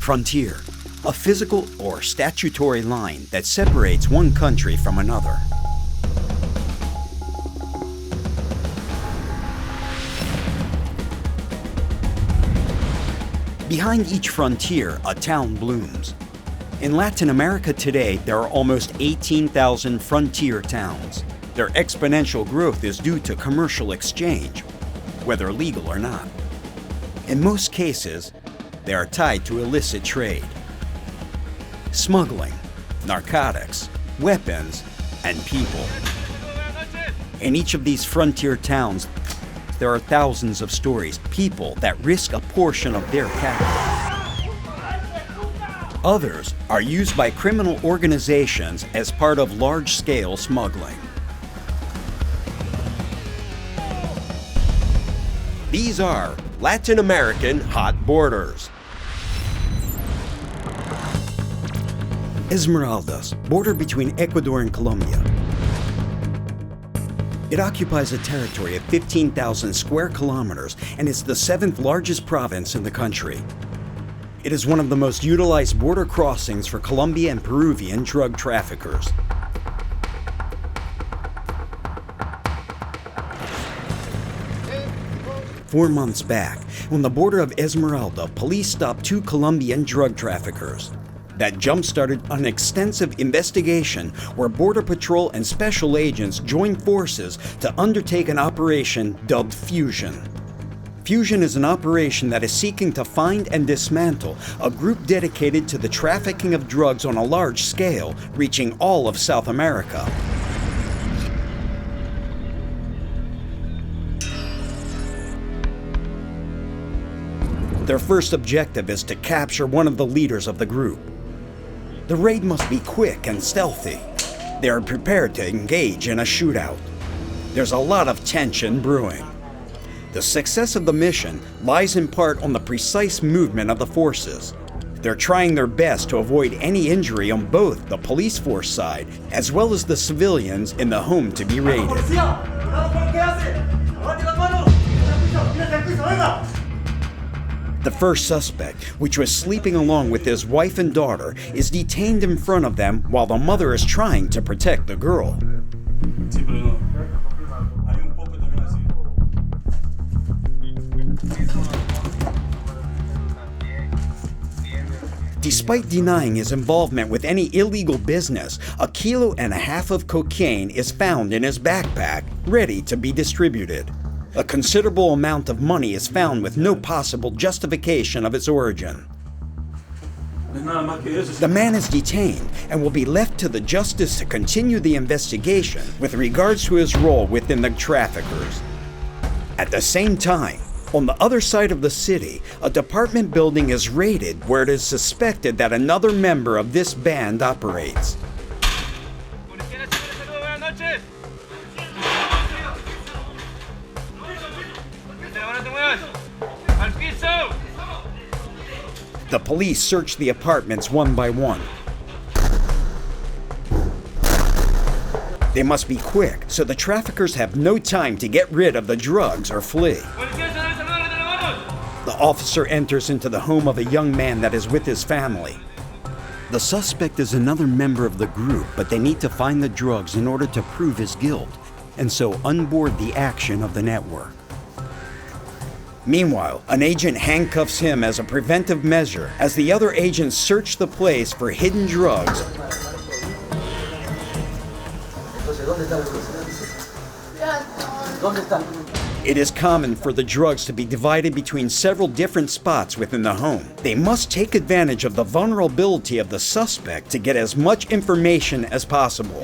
Frontier, a physical or statutory line that separates one country from another. Behind each frontier, a town blooms. In Latin America today, there are almost 18,000 frontier towns. Their exponential growth is due to commercial exchange, whether legal or not. In most cases, they are tied to illicit trade. Smuggling, narcotics, weapons, and people. In each of these frontier towns, there are thousands of stories, people that risk a portion of their capital. Others are used by criminal organizations as part of large-scale smuggling. These are Latin American hot borders. Esmeralda's border between Ecuador and Colombia. It occupies a territory of 15,000 square kilometers and is the 7th largest province in the country. It is one of the most utilized border crossings for Colombian and Peruvian drug traffickers. Four months back, on the border of Esmeralda, police stopped 2 Colombian drug traffickers. That jump-started an extensive investigation where Border Patrol and special agents joined forces to undertake an operation dubbed Fusion. Fusion is an operation that is seeking to find and dismantle a group dedicated to the trafficking of drugs on a large scale, reaching all of South America. Their first objective is to capture one of the leaders of the group. The raid must be quick and stealthy. They are prepared to engage in a shootout. There's a lot of tension brewing. The success of the mission lies in part on the precise movement of the forces. They're trying their best to avoid any injury on both the police force side as well as the civilians in the home to be raided. The first suspect, which was sleeping along with his wife and daughter, is detained in front of them while the mother is trying to protect the girl. Despite denying his involvement with any illegal business, 1.5 kilos of cocaine is found in his backpack, ready to be distributed. A considerable amount of money is found with no possible justification of its origin. The man is detained and will be left to the justice to continue the investigation with regards to his role within the traffickers. At the same time, on the other side of the city, a department building is raided where it is suspected that another member of this band operates. The police search the apartments one by one. They must be quick, so the traffickers have no time to get rid of the drugs or flee. The officer enters into the home of a young man that is with his family. The suspect is another member of the group, but they need to find the drugs in order to prove his guilt, and so unboard the action of the network. Meanwhile, an agent handcuffs him as a preventive measure as the other agents search the place for hidden drugs. It is common for the drugs to be divided between several different spots within the home. They must take advantage of the vulnerability of the suspect to get as much information as possible.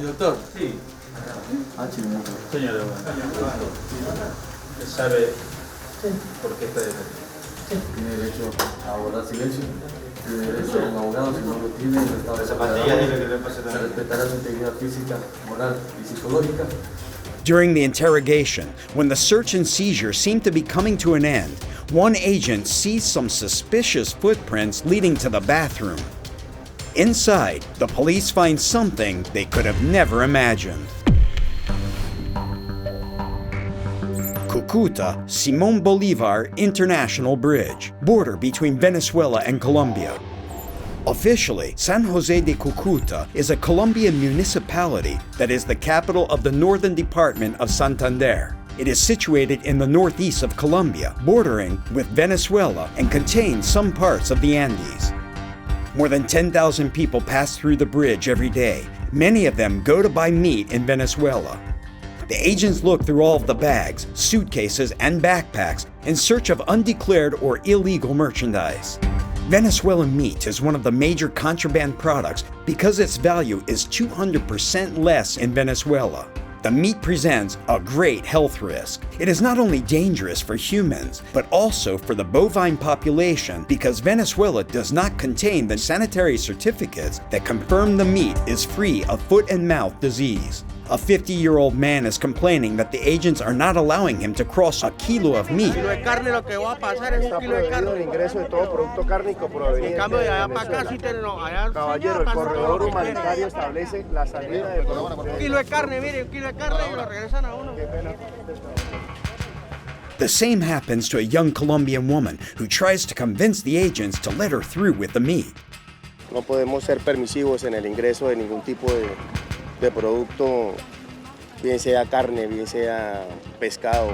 Porque tiene derecho a guardar silencio, tiene derecho a un abogado, si no lo tiene, el estado de se respetará su integridad física, moral y psicológica. During the interrogation, when the search and seizure seem to be coming to an end, one agent sees some suspicious footprints leading to the bathroom. Inside, the police find something they could have never imagined. Cucuta Simón Bolívar International Bridge, border between Venezuela and Colombia. Officially, San Jose de Cucuta is a Colombian municipality that is the capital of the northern department of Santander. It is situated in the northeast of Colombia, bordering with Venezuela, and contains some parts of the Andes. More than 10,000 people pass through the bridge every day. Many of them go to buy meat in Venezuela. The agents look through all of the bags, suitcases, and backpacks in search of undeclared or illegal merchandise. Venezuelan meat is one of the major contraband products because its value is 200% less in Venezuela. The meat presents a great health risk. It is not only dangerous for humans, but also for the bovine population because Venezuela does not contain the sanitary certificates that confirm the meat is free of foot and mouth disease. A 50-year-old man is complaining that the agents are not allowing him to cross a kilo of meat. The same happens to a young Colombian woman who tries to convince the agents to let her through with the meat. No podemos ser permisivos en el ingreso de ningún tipo de producto, bien sea carne, bien sea pescado,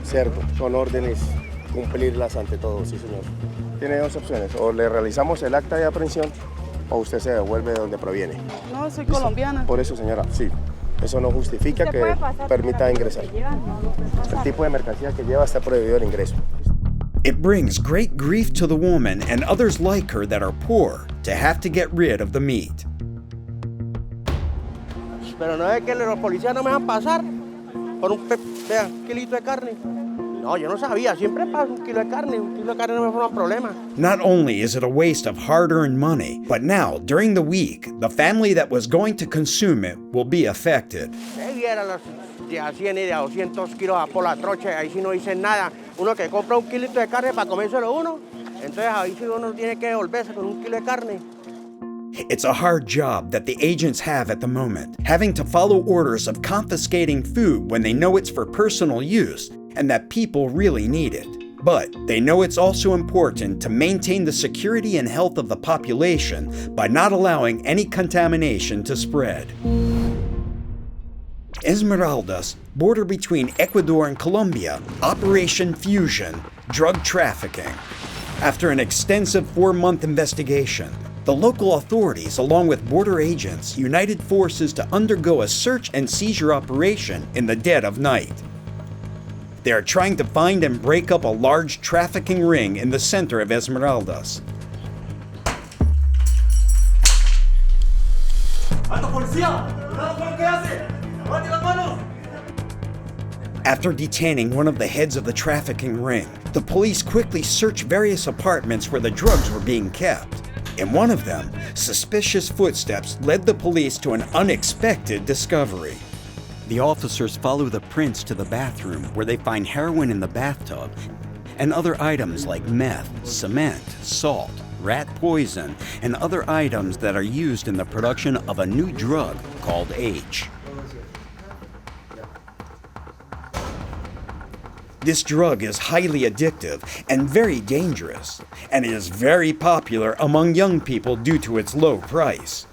cerdo. Son órdenes, cumplirlas ante todo, sí señor. Tiene dos opciones, o le realizamos el acta de aprehensión o usted se devuelve de donde proviene. No, soy colombiana. Por eso señora, sí. Eso no justifica que permita ingresar. El tipo de mercancía que lleva está prohibido el ingreso. It brings great grief to the woman and others like her that are poor to have to get rid of the meat. Pero no es que los policías no me dejan pasar por un kilito de carne. No, yo no sabía, siempre paso un kilo de carne no me forma problema. Not only is it a waste of hard-earned money, but now, during the week, the family that was going to consume it will be affected. Viera los de a 100 y de a 200 kilos a por la trocha, ahí sí no dicen nada. Uno que compra un kilito de carne para comérselo uno, entonces ahí sí uno tiene que devolverse con un kilo de carne. It's a hard job that the agents have at the moment, having to follow orders of confiscating food when they know it's for personal use and that people really need it. But they know it's also important to maintain the security and health of the population by not allowing any contamination to spread. Esmeralda's border between Ecuador and Colombia, Operation Fusion, drug trafficking. After an extensive 4-month investigation, the local authorities, along with border agents, united forces to undergo a search and seizure operation in the dead of night. They are trying to find and break up a large trafficking ring in the center of Esmeralda's. After detaining one of the heads of the trafficking ring, the police quickly searched various apartments where the drugs were being kept. In one of them, suspicious footsteps led the police to an unexpected discovery. The officers follow the prints to the bathroom where they find heroin in the bathtub and other items like meth, cement, salt, rat poison, and other items that are used in the production of a new drug called H. This drug is highly addictive and very dangerous, and it is very popular among young people due to its low price.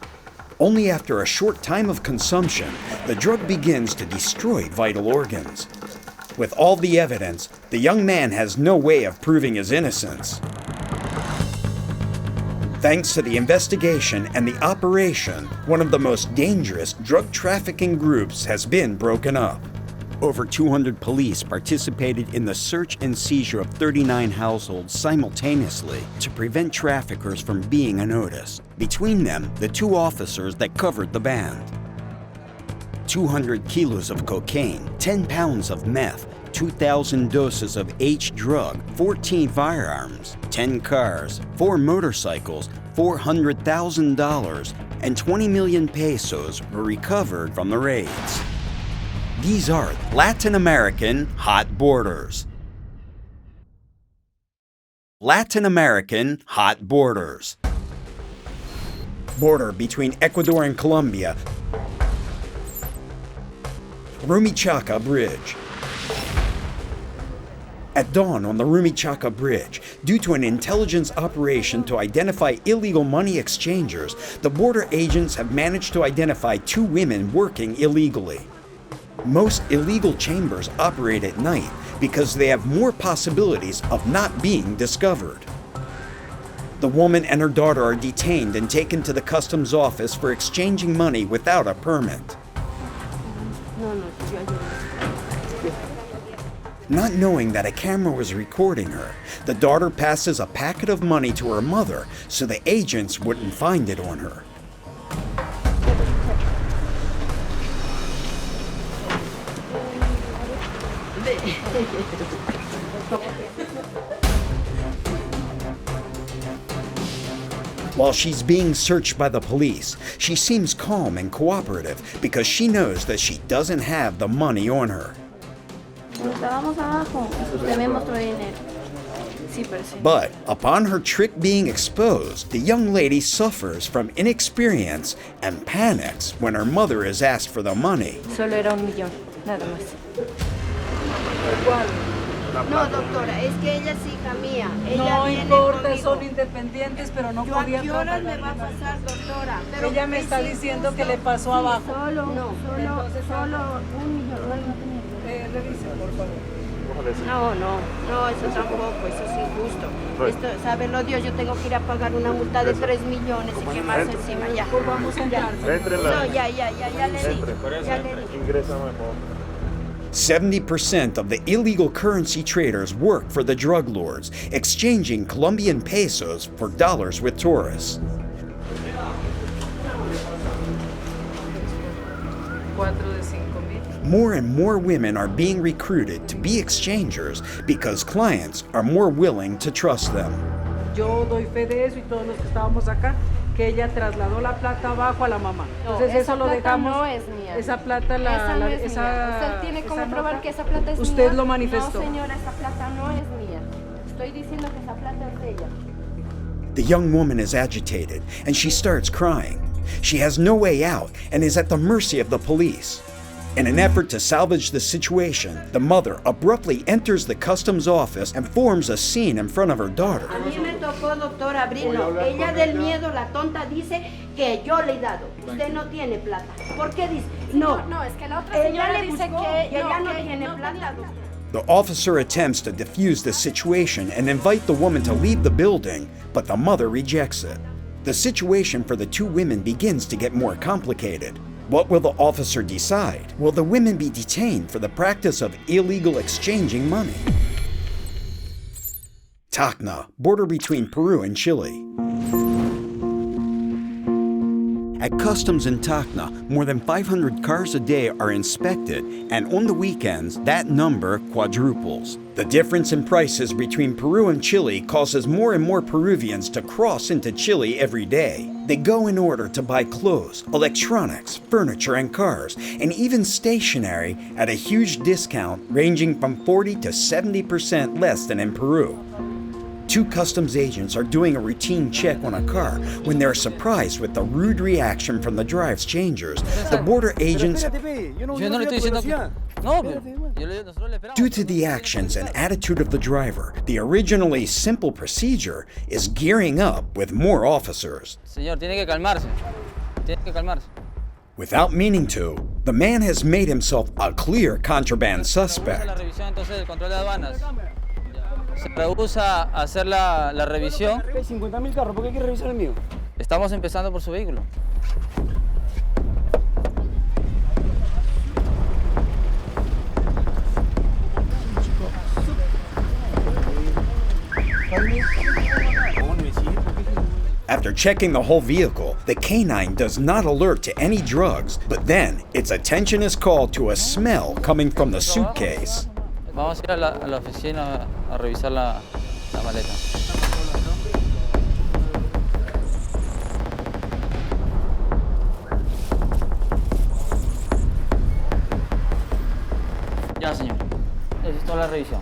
Only after a short time of consumption, the drug begins to destroy vital organs. With all the evidence, the young man has no way of proving his innocence. Thanks to the investigation and the operation, one of the most dangerous drug trafficking groups has been broken up. Over 200 police participated in the search and seizure of 39 households simultaneously to prevent traffickers from being unnoticed. Between them, the 2 officers that covered the band. 200 kilos of cocaine, 10 pounds of meth, 2,000 doses of H drug, 14 firearms, 10 cars, 4 motorcycles, $400,000, and 20 million pesos were recovered from the raids. These are Latin American hot borders. Latin American hot borders. Border between Ecuador and Colombia. Rumichaca Bridge. At dawn on the Rumichaca Bridge, due to an intelligence operation to identify illegal money exchangers, the border agents have managed to identify 2 women working illegally. Most illegal chambers operate at night because they have more possibilities of not being discovered. The woman and her daughter are detained and taken to the customs office for exchanging money without a permit. Not knowing that a camera was recording her, the daughter passes a packet of money to her mother so the agents wouldn't find it on her. While she's being searched by the police, she seems calm and cooperative because she knows that she doesn't have the money on her. But upon her trick being exposed, the young lady suffers from inexperience and panics when her mother is asked for the money. Solo era $1 millón, nada más. No, doctora, es que ella es hija mía. Ella no viene importa, conmigo. son independientes, pero no podían ¿A qué horas me va a pasar, doctora? Pero ella me está diciendo que le pasó abajo. Solo, solo $1 millón. Revise, por favor. No, eso tampoco, eso es injusto. Esto, sábelo Dios, yo tengo que ir a pagar una multa de 3 millones y qué más encima, ya. Pues vamos a entrar. No, ya le di. Ingresa mejor. 70% of the illegal currency traders work for the drug lords, exchanging Colombian pesos for dollars with tourists. 4 de 5,000. More and more women are being recruited to be exchangers because clients are more willing to trust them. Yo doy fe de eso y todos los que estábamos acá, que ella trasladó la plata abajo a la mamá. Entonces eso lo dejamos. No es mía. Esa plata Esa no es mía. Usted tiene como probar que esa plata es mía. Usted lo manifestó. No, señora, esa plata no es mía. Estoy diciendo que esa plata es de ella. The young woman is agitated and she starts crying. She has no way out and is at the mercy of the police. In an effort to salvage the situation, the mother abruptly enters the customs office and forms a scene in front of her daughter. A mí me tocó, doctora, abrirlo. Ella del miedo, la tonta, dice que yo le he dado. Usted no tiene plata. ¿Por qué dice? No, es que la otra señora dice que ella no tiene plata. The officer attempts to defuse the situation and invite the woman to leave the building, but the mother rejects it. The situation for the 2 women begins to get more complicated. What will the officer decide? Will the women be detained for the practice of illegal exchanging money? Tacna, border between Peru and Chile. At customs in Tacna, more than 500 cars a day are inspected, and on the weekends, that number quadruples. The difference in prices between Peru and Chile causes more and more Peruvians to cross into Chile every day. They go in order to buy clothes, electronics, furniture, and cars, and even stationery at a huge discount ranging from 40 to 70% less than in Peru. 2 customs agents are doing a routine check on a car when they're surprised with the rude reaction from the drive changers. The border agents, due to the actions and attitude of the driver, the originally simple procedure is gearing up with more officers. Señor, tiene que calmarse. Tiene que calmarse. Without meaning to, the man has made himself a clear contraband suspect. La revisión entonces del control de aduanas. Se rehúsa a hacer la revisión. 50.000 carros, ¿por qué quiere revisar el mío? Estamos empezando por su vehículo. After checking the whole vehicle, the canine does not alert to any drugs, but then its attention is called to a smell coming from the suitcase. Vamos a ir a la oficina a revisar la maleta. Ya, señor. Esa es toda la revisión.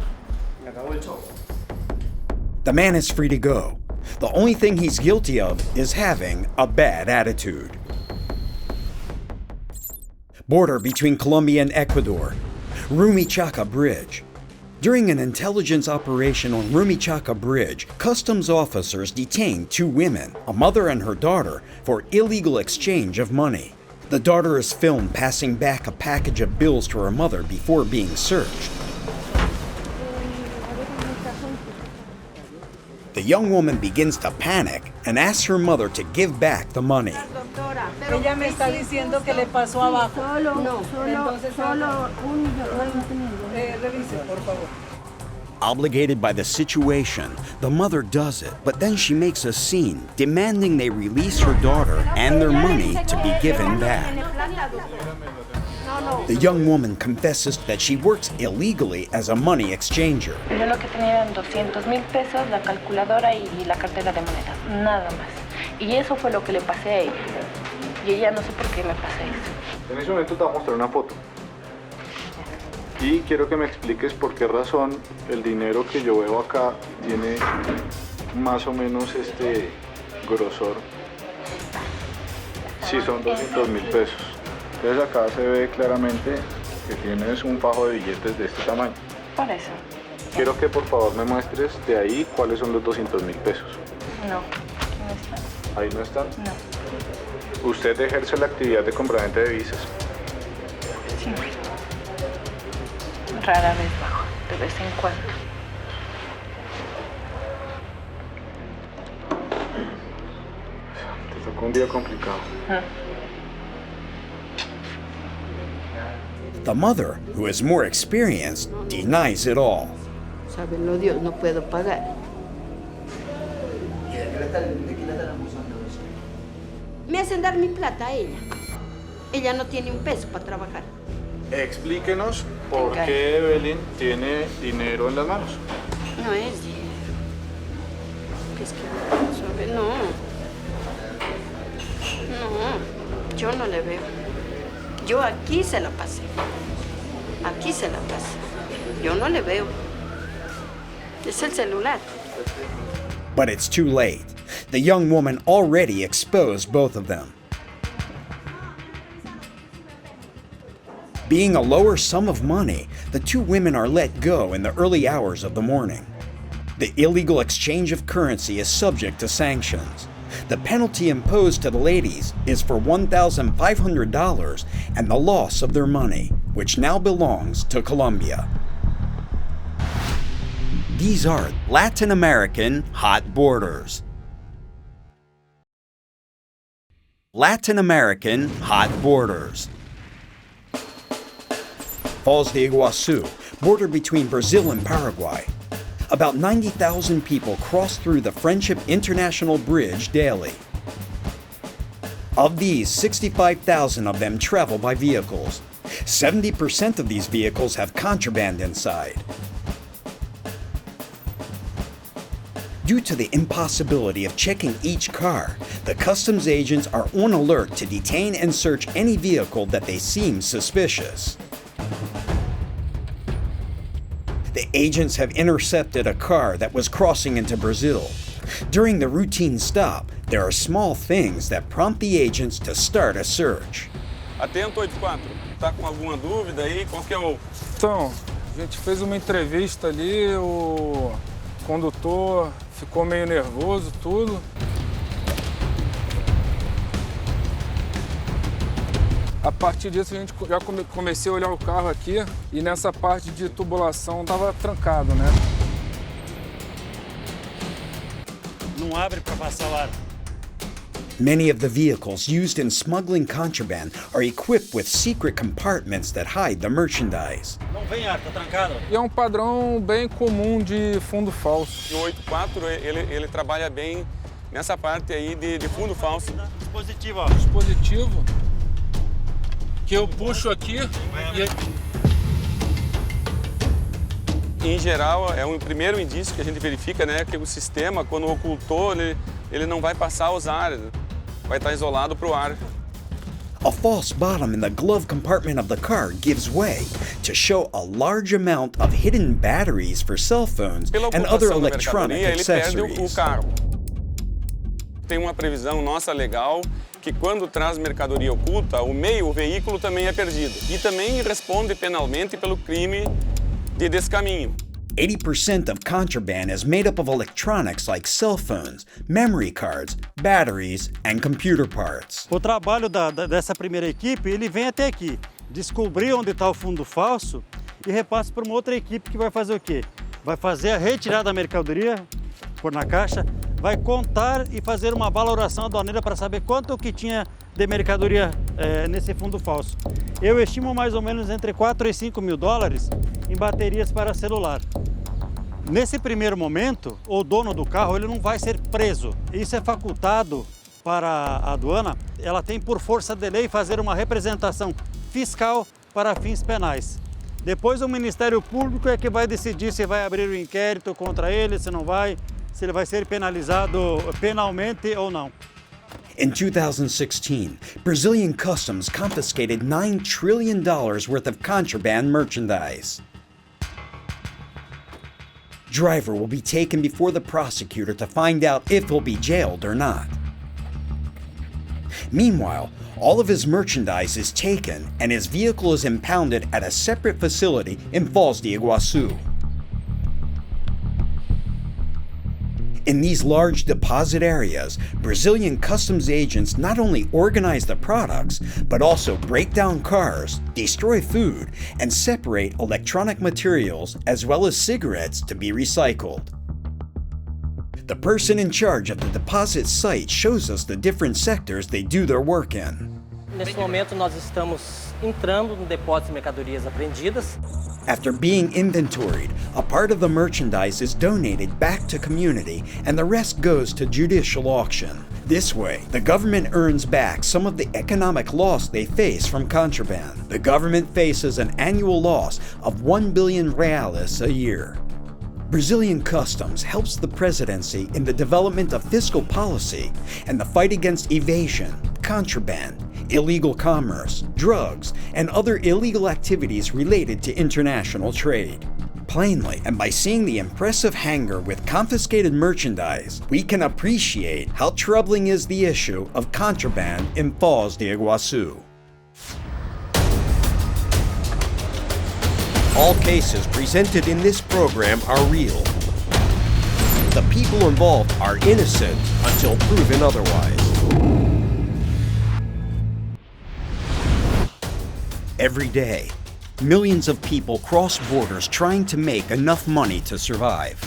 The man is free to go. The only thing he's guilty of is having a bad attitude. Border between Colombia and Ecuador. Rumichaca Bridge. During an intelligence operation on Rumichaca Bridge, customs officers detained 2 women, a mother and her daughter, for illegal exchange of money. The daughter is filmed passing back a package of bills to her mother before being searched. The young woman begins to panic and asks her mother to give back the money. Ella me está diciendo que le pasó abajo. Revise, por favor. Obligated by the situation, the mother does it, but then she makes a scene, demanding they release her daughter and their money to be given back. The young woman confesses that she works illegally as a money exchanger. Yo lo que tenía eran 200,000 pesos, la calculadora y la cartera de monedas, nada más. Y eso fue lo que le pasé a ella. Y ella no sé por qué me pasé eso. En ese momento te voy a mostrar una foto. Y quiero que me expliques por qué razón el dinero que yo veo acá tiene más o menos este grosor. Sí, son 200,000 pesos. Entonces acá se ve claramente que tienes un fajo de billetes de este tamaño. Por eso. Quiero que por favor me muestres de ahí cuáles son los 200,000 pesos. No, aquí no están. ¿Ahí no están? No. ¿Usted ejerce la actividad de compraventa de divisas? Sí. Rara vez bajo, de vez en cuando. Te tocó un día complicado. The mother, who is more experienced, denies it all. Sábenlo Dios, no puedo pagar. Me hacen dar mi plata a ella. Ella no tiene un peso para trabajar. Explíquenos por qué Evelyn tiene dinero en las manos. No es dinero. Es que no. No, yo no le veo. Yo aquí se la pasé. Aquí se la pasé. Yo no le veo. Es el celular. But it's too late. The young woman already exposed both of them. Being a lower sum of money, the 2 women are let go in the early hours of the morning. The illegal exchange of currency is subject to sanctions. The penalty imposed to the ladies is for $1,500 and the loss of their money, which now belongs to Colombia. These are Latin American hot borders. Latin American hot borders. Falls de Iguazu, border between Brazil and Paraguay. About 90,000 people cross through the Friendship International Bridge daily. Of these, 65,000 of them travel by vehicles. 70% of these vehicles have contraband inside. Due to the impossibility of checking each car, the customs agents are on alert to detain and search any vehicle that they seem suspicious. The agents have intercepted a car that was crossing into Brazil. During the routine stop, there are small things that prompt the agents to start a search. Atento 84, tá com alguma dúvida aí? Qual que é o... Então, a gente fez uma entrevista ali, o condutor ficou meio nervoso, tudo. A partir disso, a gente já comecei a olhar o carro aqui e nessa parte de tubulação estava trancado, né? Não abre para passar o ar. Many of the vehicles used in smuggling contraband are equipped with secret compartments that hide the merchandise. Não vem ar, tá trancado. E é um padrão bem comum de fundo falso. O 84, ele trabalha bem nessa parte aí de fundo falso. Dispositivo, ó. Dispositivo. Que eu puxo aqui e... Em geral, é um primeiro indício que a gente verifica, né, que o sistema, quando ocultou, ele não vai passar a usar, vai estar isolado para o ar. A false bottom in the glove compartment of the car gives way to show a large amount of hidden batteries for cell phones and other electronic accessories. Ele perde o carro. Tem uma previsão nossa legal que quando traz mercadoria oculta, o veículo também é perdido. E também responde penalmente pelo crime de descaminho. 80% of contraband is made up of electronics like cell phones, memory cards, batteries, and computer parts. O trabalho dessa primeira equipe, ele vem até aqui, descobrir onde está o fundo falso e repassa para uma outra equipe que vai fazer o quê? Vai fazer a retirada da mercadoria, pôr na caixa, vai contar e fazer uma valoração aduaneira para saber quanto que tinha de mercadoria nesse fundo falso. Eu estimo mais ou menos entre 4 e 5 mil dólares em baterias para celular. Nesse primeiro momento, o dono do carro ele não vai ser preso. Isso é facultado para a aduana. Ela tem por força de lei fazer uma representação fiscal para fins penais. Depois o Ministério Público é que vai decidir se vai abrir o inquérito contra ele, se não vai, se ele vai ser penalizado penalmente ou não. In 2016, Brazilian customs confiscated $9 trillion worth of contraband merchandise. Driver will be taken before the prosecutor to find out if he'll be jailed or not. Meanwhile, all of his merchandise is taken and his vehicle is impounded at a separate facility in Foz de Iguaçu. In these large deposit areas, Brazilian customs agents not only organize the products, but also break down cars, destroy food, and separate electronic materials as well as cigarettes to be recycled. The person in charge of the deposit site shows us the different sectors they do their work in. Nesse momento nós estamos entrando no depósito de mercadorias apreendidas. After being inventoried, a part of the merchandise is donated back to community and the rest goes to judicial auction. This way, the government earns back some of the economic loss they face from contraband. The government faces an annual loss of 1 billion reais a year. Brazilian customs helps the presidency in the development of fiscal policy and the fight against evasion, contraband, illegal commerce, drugs, and other illegal activities related to international trade. Plainly, and by seeing the impressive hangar with confiscated merchandise, we can appreciate how troubling is the issue of contraband in Foz de Iguaçu. All cases presented in this program are real. The people involved are innocent until proven otherwise. Every day, millions of people cross borders trying to make enough money to survive.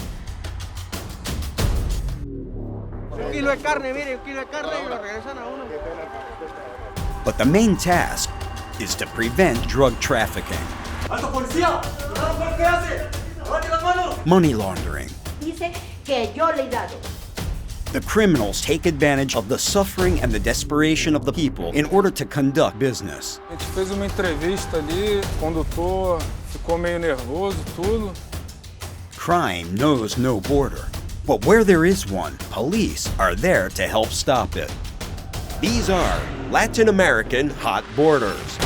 But the main task is to prevent drug trafficking. Money laundering. Dice que yo le he dado. The criminals take advantage of the suffering and the desperation of the people in order to conduct business. A gente fez uma entrevista ali, o condutor ficou meio nervoso, tudo. Crime knows no border, but where there is one, police are there to help stop it. These are Latin American hot borders.